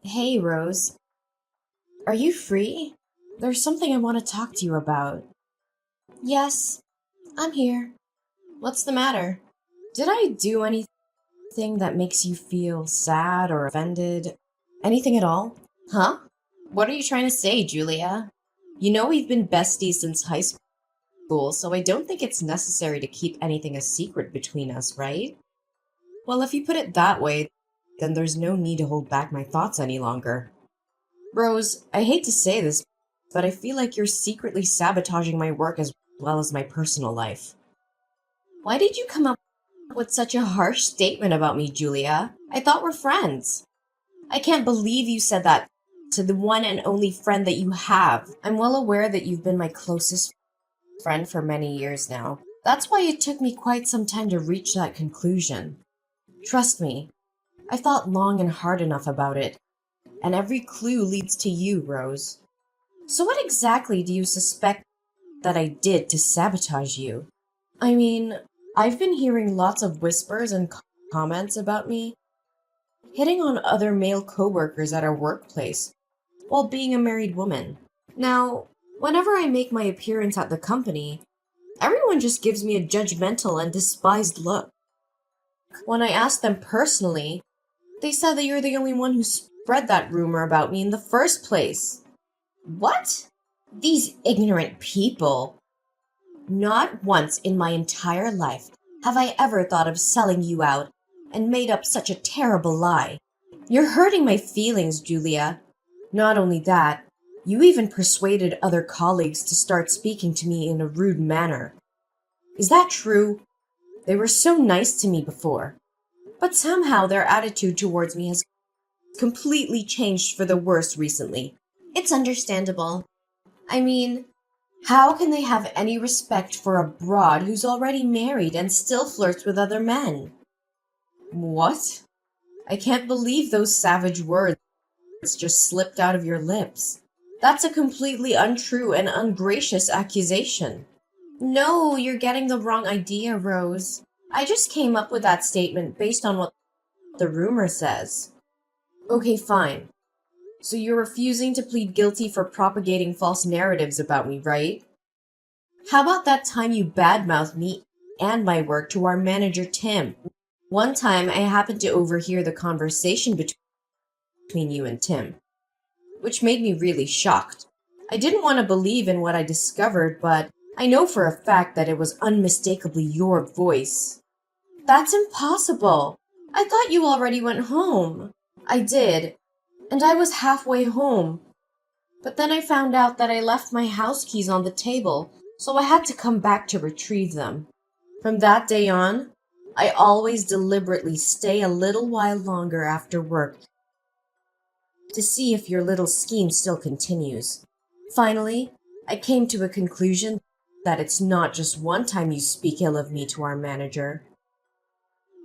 Hey, Rose. Are you free? There's something I want to talk to you about. Yes, I'm here. What's the matter? Did I do anything that makes you feel sad or offended? Anything at all? Huh? What are you trying to say, Julia? You know we've been besties since high school, so I don't think it's necessary to keep anything a secret between us, right? Well, if you put it that way, then there's no need to hold back my thoughts any longer. Rose, I hate to say this, but I feel like you're secretly sabotaging my work as well as my personal life. Why did you come up with such a harsh statement about me, Julia? I thought we're friends. I can't believe you said that to the one and only friend that you have. I'm well aware that you've been my closest friend for many years now. That's why it took me quite some time to reach that conclusion. Trust me, I thought long and hard enough about it, and every clue leads to you, Rose. So, what exactly do you suspect that I did to sabotage you? I mean, I've been hearing lots of whispers and comments about me hitting on other male coworkers at our workplace while being a married woman. Now, whenever I make my appearance at the company, everyone just gives me a judgmental and despised look. When I asked them personally, they said that you're the only one who spread that rumor about me in the first place. What? These ignorant people. Not once in my entire life have I ever thought of selling you out and made up such a terrible lie. You're hurting my feelings, Julia. Not only that, you even persuaded other colleagues to start speaking to me in a rude manner. Is that true? They were so nice to me before, but somehow their attitude towards me has completely changed for the worse recently. It's understandable. I mean, how can they have any respect for a broad who's already married and still flirts with other men? What? I can't believe those savage words just slipped out of your lips. That's a completely untrue and ungracious accusation. No, you're getting the wrong idea, Rose. I just came up with that statement based on what the rumor says. Okay, fine. So you're refusing to plead guilty for propagating false narratives about me, right? How about that time you badmouthed me and my work to our manager, Tim? One time I happened to overhear the conversation between you and Tim, which made me really shocked. I didn't want to believe in what I discovered, but I know for a fact that it was unmistakably your voice. That's impossible. I thought you already went home. I did, and I was halfway home. But then I found out that I left my house keys on the table, so I had to come back to retrieve them. From that day on, I always deliberately stay a little while longer after work to see if your little scheme still continues. Finally, I came to a conclusion that it's not just one time you speak ill of me to our manager.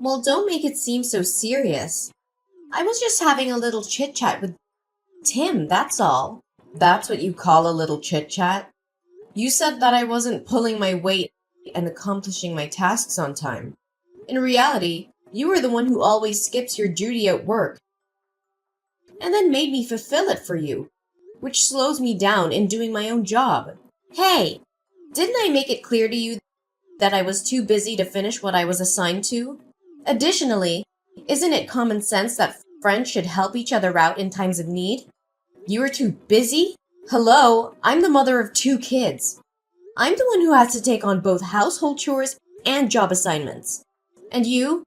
Well, don't make it seem so serious. I was just having a little chit chat with Tim, that's all. That's what you call a little chit chat? You said that I wasn't pulling my weight and accomplishing my tasks on time. In reality, you are the one who always skips your duty at work and then made me fulfill it for you, which slows me down in doing my own job. Hey, didn't I make it clear to you that I was too busy to finish what I was assigned to? Additionally, isn't it common sense that friends should help each other out in times of need? You were too busy? Hello, I'm the mother of 2 kids. I'm the one who has to take on both household chores and job assignments. And you?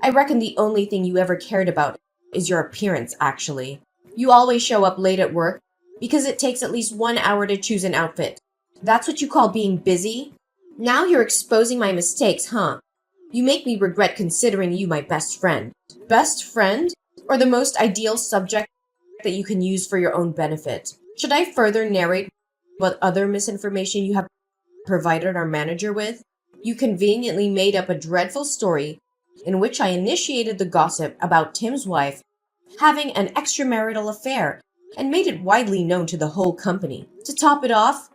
I reckon the only thing you ever cared about is your appearance, actually. You always show up late at work because it takes at least 1 hour to choose an outfit. That's what you call being busy? Now you're exposing my mistakes, huh? You make me regret considering you my best friend. Best friend? Or the most ideal subject that you can use for your own benefit? Should I further narrate what other misinformation you have provided our manager with? You conveniently made up a dreadful story in which I initiated the gossip about Tim's wife having an extramarital affair and made it widely known to the whole company. To top it off,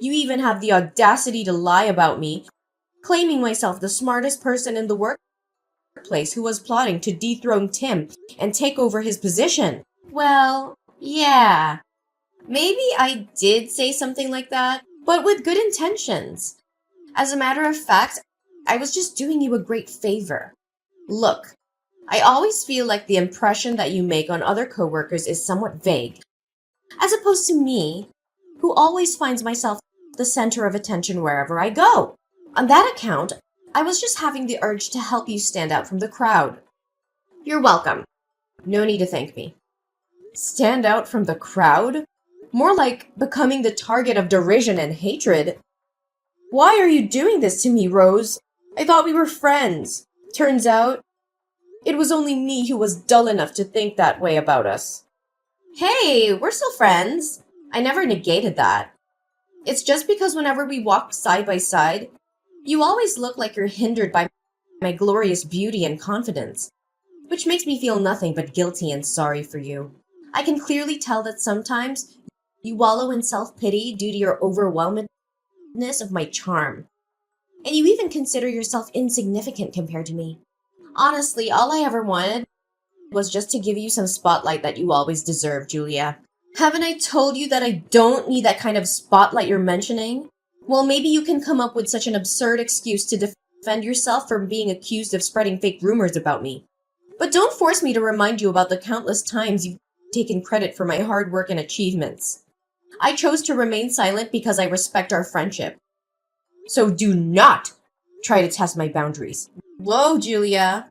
you even have the audacity to lie about me, claiming myself the smartest person in the workplace who was plotting to dethrone Tim and take over his position. Well, yeah. Maybe I did say something like that, but with good intentions. As a matter of fact, I was just doing you a great favor. Look, I always feel like the impression that you make on other coworkers is somewhat vague, as opposed to me, who always finds myself the center of attention wherever I go. On that account, I was just having the urge to help you stand out from the crowd. You're welcome. No need to thank me. Stand out from the crowd? More like becoming the target of derision and hatred. Why are you doing this to me, Rose? I thought we were friends. Turns out, it was only me who was dull enough to think that way about us. Hey, we're still friends. I never negated that. It's just because whenever we walk side by side, you always look like you're hindered by my glorious beauty and confidence, which makes me feel nothing but guilty and sorry for you. I can clearly tell that sometimes you wallow in self-pity due to your overwhelmedness of my charm. And you even consider yourself insignificant compared to me. Honestly, all I ever wanted was just to give you some spotlight that you always deserve, Julia. Haven't I told you that I don't need that kind of spotlight you're mentioning? Well, maybe you can come up with such an absurd excuse to defend yourself from being accused of spreading fake rumors about me. But don't force me to remind you about the countless times you've taken credit for my hard work and achievements. I chose to remain silent because I respect our friendship. So do not try to test my boundaries. Whoa, Julia.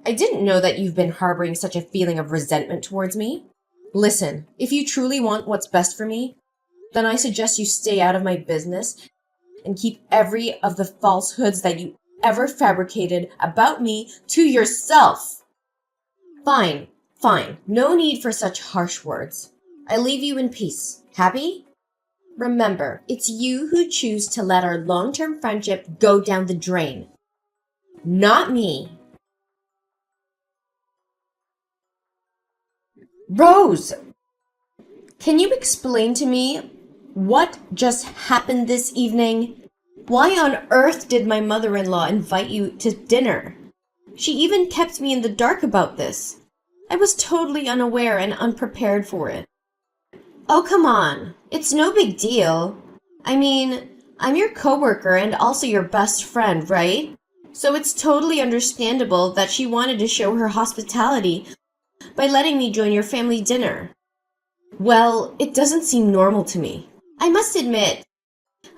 I didn't know that you've been harboring such a feeling of resentment towards me. Listen, if you truly want what's best for me, then I suggest you stay out of my business and keep every of the falsehoods that you ever fabricated about me to yourself. Fine, fine. No need for such harsh words. I leave you in peace. Happy? Remember, it's you who choose to let our long-term friendship go down the drain. Not me. Rose! Can you explain to me what just happened this evening? Why on earth did my mother-in-law invite you to dinner? She even kept me in the dark about this. I was totally unaware and unprepared for it. Oh, come on. It's no big deal. I mean, I'm your coworker and also your best friend, right? So it's totally understandable that she wanted to show her hospitality by letting me join your family dinner. Well, it doesn't seem normal to me. I must admit,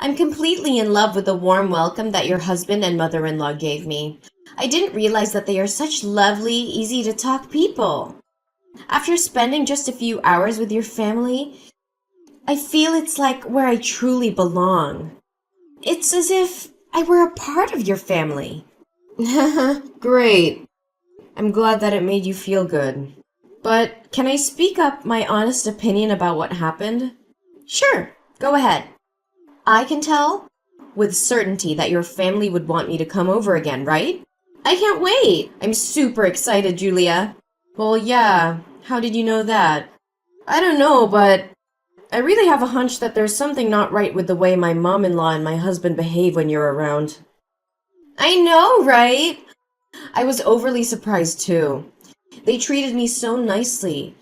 I'm completely in love with the warm welcome that your husband and mother-in-law gave me. I didn't realize that they are such lovely, easy-to-talk people. After spending just a few hours with your family, I feel it's like where I truly belong. It's as if I were a part of your family. Great. I'm glad that it made you feel good. But can I speak up my honest opinion about what happened? Sure, go ahead. I can tell with certainty that your family would want me to come over again, right? I can't wait. I'm super excited, Julia. Well, yeah. How did you know that? I don't know, but I really have a hunch that there's something not right with the way my mom-in-law and my husband behave when you're around. I know, right? I was overly surprised, too. They treated me so nicely,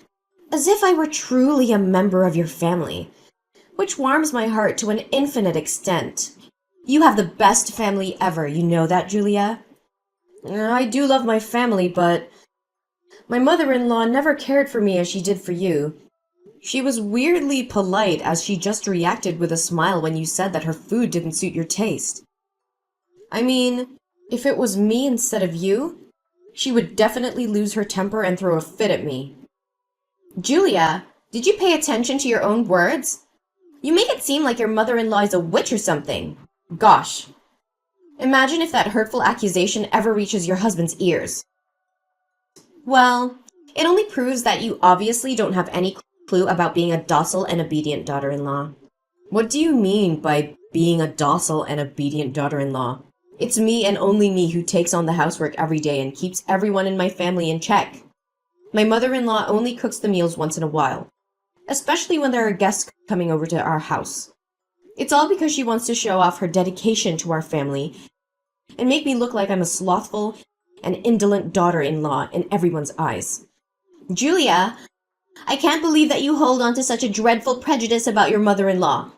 as if I were truly a member of your family, which warms my heart to an infinite extent. You have the best family ever, you know that, Julia? I do love my family, but my mother-in-law never cared for me as she did for you. She was weirdly polite as she just reacted with a smile when you said that her food didn't suit your taste. I mean, if it was me instead of you, she would definitely lose her temper and throw a fit at me. Julia, did you pay attention to your own words? You make it seem like your mother-in-law is a witch or something. Gosh. Imagine if that hurtful accusation ever reaches your husband's ears. Well, it only proves that you obviously don't have any clue about being a docile and obedient daughter-in-law. What do you mean by being a docile and obedient daughter-in-law? It's me and only me who takes on the housework every day and keeps everyone in my family in check. My mother-in-law only cooks the meals once in a while, especially when there are guests coming over to our house. It's all because she wants to show off her dedication to our family and make me look like I'm a slothful and indolent daughter-in-law in everyone's eyes. Julia, I can't believe that you hold on to such a dreadful prejudice about your mother-in-law.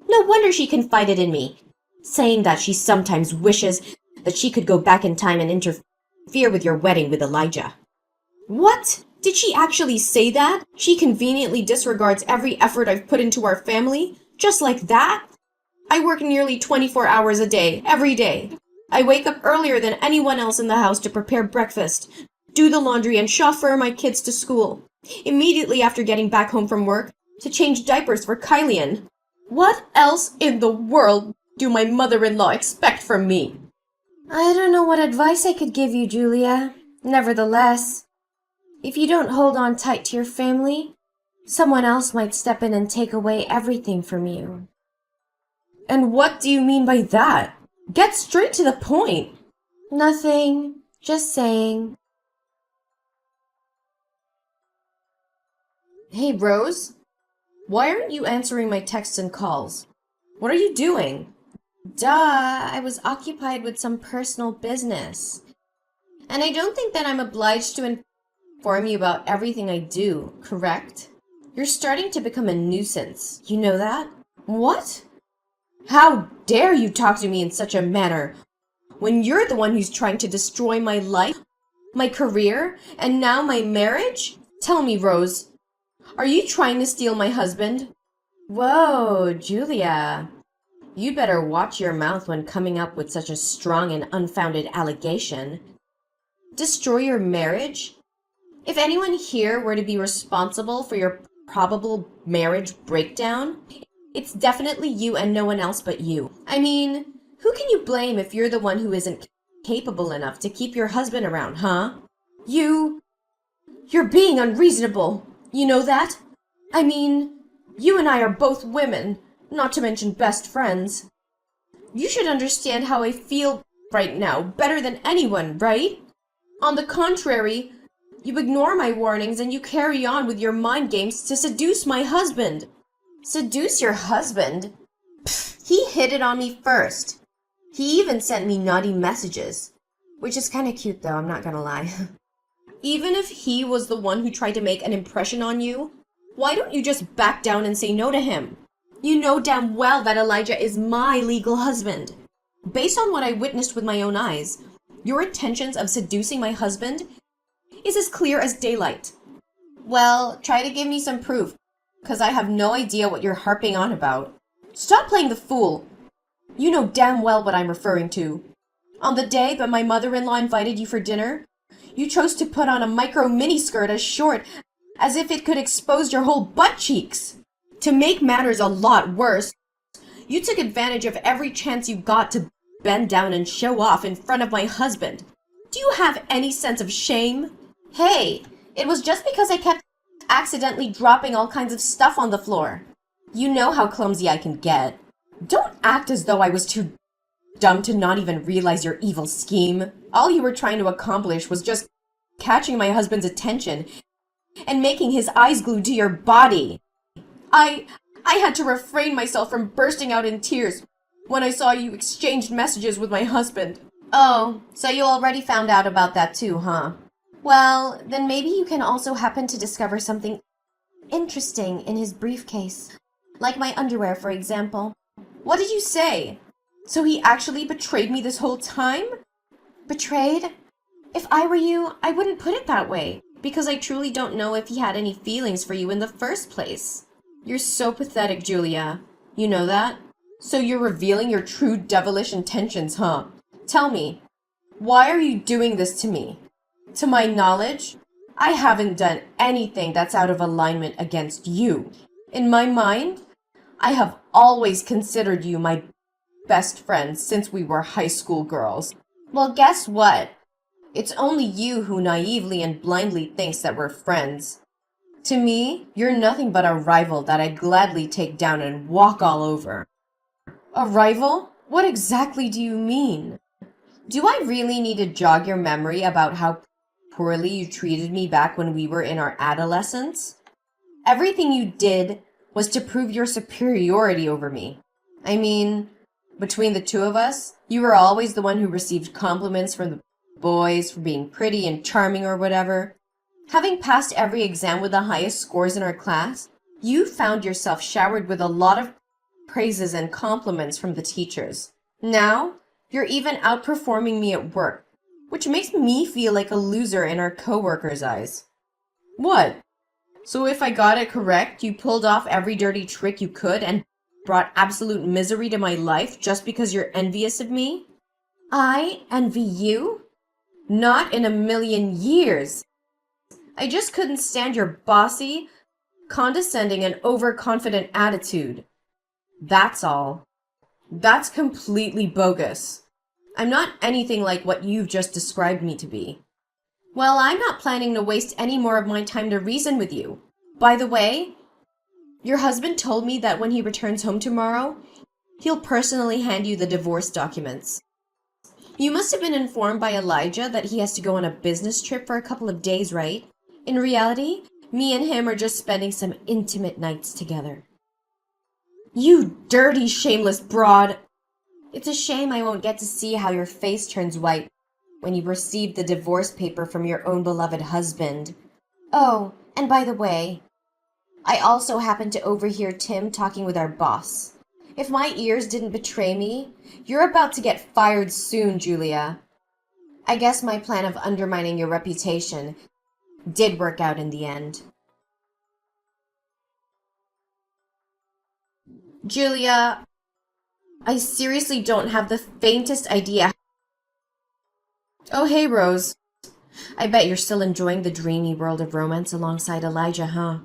No wonder she confided in me, saying that she sometimes wishes that she could go back in time and interfere with your wedding with Elijah. What? Did she actually say that? She conveniently disregards every effort I've put into our family? Just like that? I work nearly 24 hours a day, every day. I wake up earlier than anyone else in the house to prepare breakfast, do the laundry, and chauffeur my kids to school. Immediately after getting back home from work, to change diapers for Kylian. What else in the world do my mother-in-law expect from me? I don't know what advice I could give you, Julia. Nevertheless, if you don't hold on tight to your family, someone else might step in and take away everything from you. And what do you mean by that? Get straight to the point. Nothing. Just saying. Hey, Rose. Why aren't you answering my texts and calls? What are you doing? Duh, I was occupied with some personal business. And I don't think that I'm obliged to inform you about everything I do, correct? You're starting to become a nuisance. You know that? What? How dare you talk to me in such a manner, when you're the one who's trying to destroy my life, my career, and now my marriage? Tell me, Rose, are you trying to steal my husband? Whoa, Julia. You better watch your mouth when coming up with such a strong and unfounded allegation. Destroy your marriage? If anyone here were to be responsible for your probable marriage breakdown, it's definitely you and no one else but you. I mean, who can you blame if you're the one who isn't capable enough to keep your husband around, huh? You're being unreasonable. You know that? I mean, you and I are both women, not to mention best friends. You should understand how I feel right now better than anyone, right? On the contrary, you ignore my warnings and you carry on with your mind games to seduce my husband. Seduce your husband? Pfft, he hit it on me first. He even sent me naughty messages. Which is kind of cute though, I'm not gonna lie. Even if he was the one who tried to make an impression on you, why don't you just back down and say no to him? You know damn well that Elijah is my legal husband. Based on what I witnessed with my own eyes, your intentions of seducing my husband is as clear as daylight. Well, try to give me some proof, because I have no idea what you're harping on about. Stop playing the fool. You know damn well what I'm referring to. On the day that my mother-in-law invited you for dinner, you chose to put on a micro miniskirt as short as if it could expose your whole butt cheeks. To make matters a lot worse, you took advantage of every chance you got to bend down and show off in front of my husband. Do you have any sense of shame? Hey, it was just because I kept accidentally dropping all kinds of stuff on the floor. You know how clumsy I can get. Don't act as though I was too dumb to not even realize your evil scheme. All you were trying to accomplish was just catching my husband's attention and making his eyes glued to your body. I had to refrain myself from bursting out in tears when I saw you exchanged messages with my husband. Oh, so you already found out about that too, huh? Well, then maybe you can also happen to discover something interesting in his briefcase. Like my underwear, for example. What did you say? So he actually betrayed me this whole time? Betrayed? If I were you, I wouldn't put it that way, because I truly don't know if he had any feelings for you in the first place. You're so pathetic, Julia. You know that? So you're revealing your true devilish intentions, huh? Tell me, why are you doing this to me? To my knowledge, I haven't done anything that's out of alignment against you. In my mind, I have always considered you my best friend since we were high school girls. Well, guess what? It's only you who naively and blindly thinks that we're friends. To me, you're nothing but a rival that I'd gladly take down and walk all over. A rival? What exactly do you mean? Do I really need to jog your memory about how poorly you treated me back when we were in our adolescence? Everything you did was to prove your superiority over me. I mean, between the two of us, you were always the one who received compliments from the boys for being pretty and charming or whatever. Having passed every exam with the highest scores in our class, you found yourself showered with a lot of praises and compliments from the teachers. Now, you're even outperforming me at work, which makes me feel like a loser in our coworkers' eyes. What? So if I got it correct, you pulled off every dirty trick you could and brought absolute misery to my life just because you're envious of me? I envy you? Not in a million years. I just couldn't stand your bossy, condescending, and overconfident attitude. That's all. That's completely bogus. I'm not anything like what you've just described me to be. Well, I'm not planning to waste any more of my time to reason with you. By the way, your husband told me that when he returns home tomorrow, he'll personally hand you the divorce documents. You must have been informed by Elijah that he has to go on a business trip for a couple of days, right? In reality, me and him are just spending some intimate nights together. You dirty, shameless broad! It's a shame I won't get to see how your face turns white when you receive the divorce paper from your own beloved husband. Oh, and by the way, I also happened to overhear Tim talking with our boss. If my ears didn't betray me, you're about to get fired soon, Julia. I guess my plan of undermining your reputation did work out in the end. Julia, I seriously don't have the faintest idea. Oh, hey, Rose. I bet you're still enjoying the dreamy world of romance alongside Elijah, huh?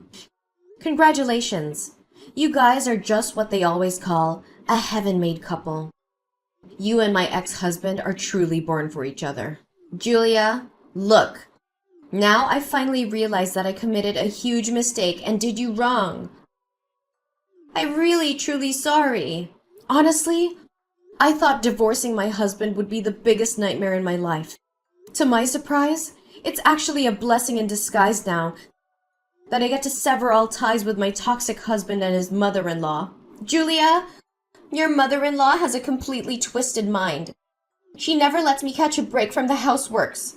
Congratulations. You guys are just what they always call a heaven-made couple. You and my ex-husband are truly born for each other. Julia, look. Now I finally realize that I committed a huge mistake and did you wrong. I'm really, truly sorry. Honestly, I thought divorcing my husband would be the biggest nightmare in my life. To my surprise, it's actually a blessing in disguise now that I get to sever all ties with my toxic husband and his mother-in-law. Julia, your mother-in-law has a completely twisted mind. She never lets me catch a break from the houseworks.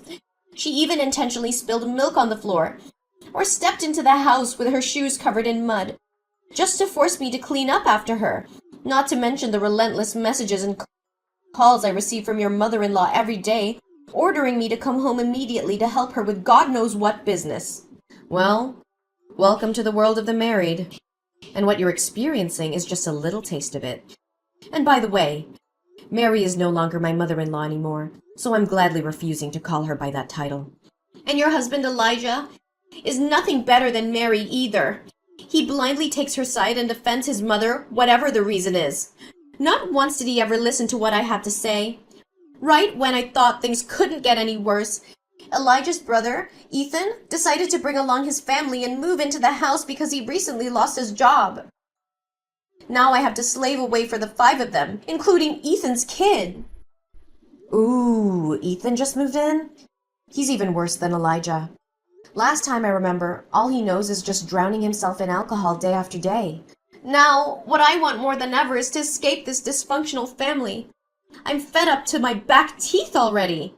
She even intentionally spilled milk on the floor or stepped into the house with her shoes covered in mud just to force me to clean up after her, not to mention the relentless messages and calls I receive from your mother-in-law every day, ordering me to come home immediately to help her with God knows what business. Well, welcome to the world of the married. And what you're experiencing is just a little taste of it. And by the way, Mary is no longer my mother-in-law anymore, so I'm gladly refusing to call her by that title. And your husband Elijah is nothing better than Mary either. He blindly takes her side and defends his mother, whatever the reason is. Not once did he ever listen to what I had to say. Right when I thought things couldn't get any worse, Elijah's brother, Ethan, decided to bring along his family and move into the house because he recently lost his job. Now I have to slave away for the 5 of them, including Ethan's kid. Ooh, Ethan just moved in? He's even worse than Elijah. Last time I remember, all he knows is just drowning himself in alcohol day after day. Now, what I want more than ever is to escape this dysfunctional family. I'm fed up to my back teeth already.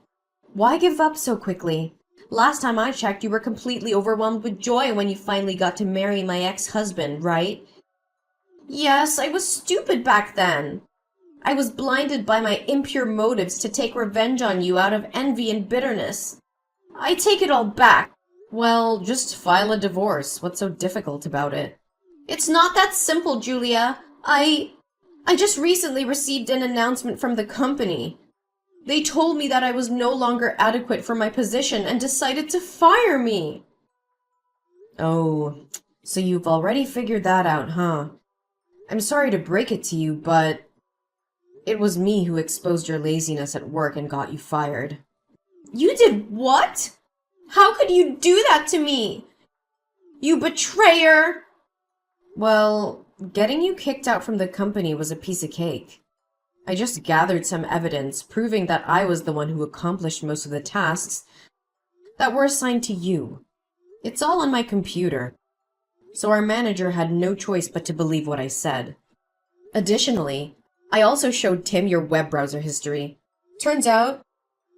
Why give up so quickly? Last time I checked, you were completely overwhelmed with joy when you finally got to marry my ex-husband, right? Yes, I was stupid back then. I was blinded by my impure motives to take revenge on you out of envy and bitterness. I take it all back. Well, just file a divorce. What's so difficult about it? It's not that simple, Julia. I just recently received an announcement from the company. They told me that I was no longer adequate for my position and decided to fire me. Oh, so you've already figured that out, huh? I'm sorry to break it to you, but it was me who exposed your laziness at work and got you fired. You did what? How could you do that to me? You betrayer! Well, getting you kicked out from the company was a piece of cake. I just gathered some evidence proving that I was the one who accomplished most of the tasks that were assigned to you. It's all on my computer, so our manager had no choice but to believe what I said. Additionally, I also showed Tim your web browser history. Turns out,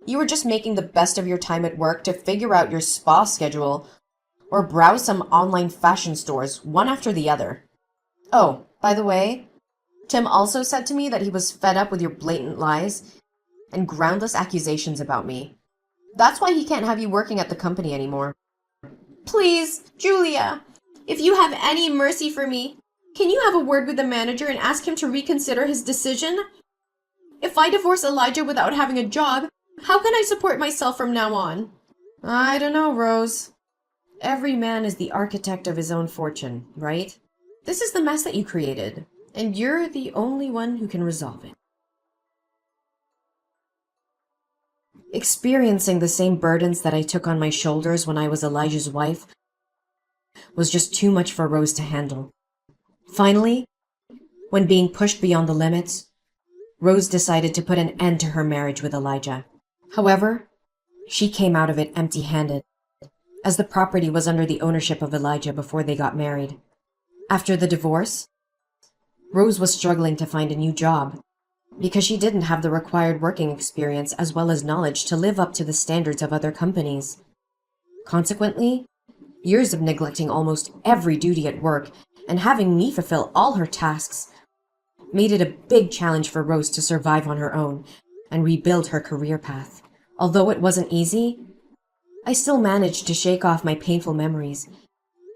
You were just making the best of your time at work to figure out your spa schedule or browse some online fashion stores, one after the other. Oh, by the way, Tim also said to me that he was fed up with your blatant lies and groundless accusations about me. That's why he can't have you working at the company anymore. Please, Julia, if you have any mercy for me, can you have a word with the manager and ask him to reconsider his decision? If I divorce Elijah without having a job, how can I support myself from now on? I don't know, Rose. Every man is the architect of his own fortune, right? This is the mess that you created, and you're the only one who can resolve it. Experiencing the same burdens that I took on my shoulders when I was Elijah's wife was just too much for Rose to handle. Finally, when being pushed beyond the limits, Rose decided to put an end to her marriage with Elijah. However, she came out of it empty-handed, as the property was under the ownership of Elijah before they got married. After the divorce, Rose was struggling to find a new job because she didn't have the required working experience as well as knowledge to live up to the standards of other companies. Consequently, years of neglecting almost every duty at work and having me fulfill all her tasks made it a big challenge for Rose to survive on her own and rebuild her career path. Although it wasn't easy, I still managed to shake off my painful memories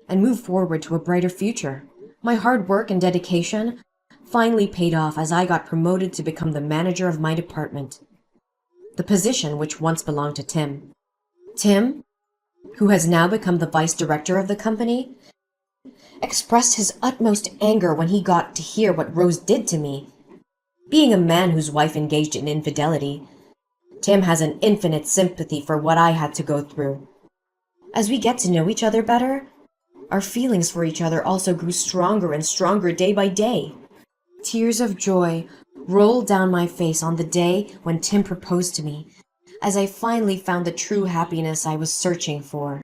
and move forward to a brighter future. My hard work and dedication finally paid off as I got promoted to become the manager of my department, the position which once belonged to Tim. Tim, who has now become the vice director of the company, expressed his utmost anger when he got to hear what Rose did to me. Being a man whose wife engaged in infidelity, Tim has an infinite sympathy for what I had to go through. As we get to know each other better, our feelings for each other also grew stronger and stronger day by day. Tears of joy rolled down my face on the day when Tim proposed to me, as I finally found the true happiness I was searching for.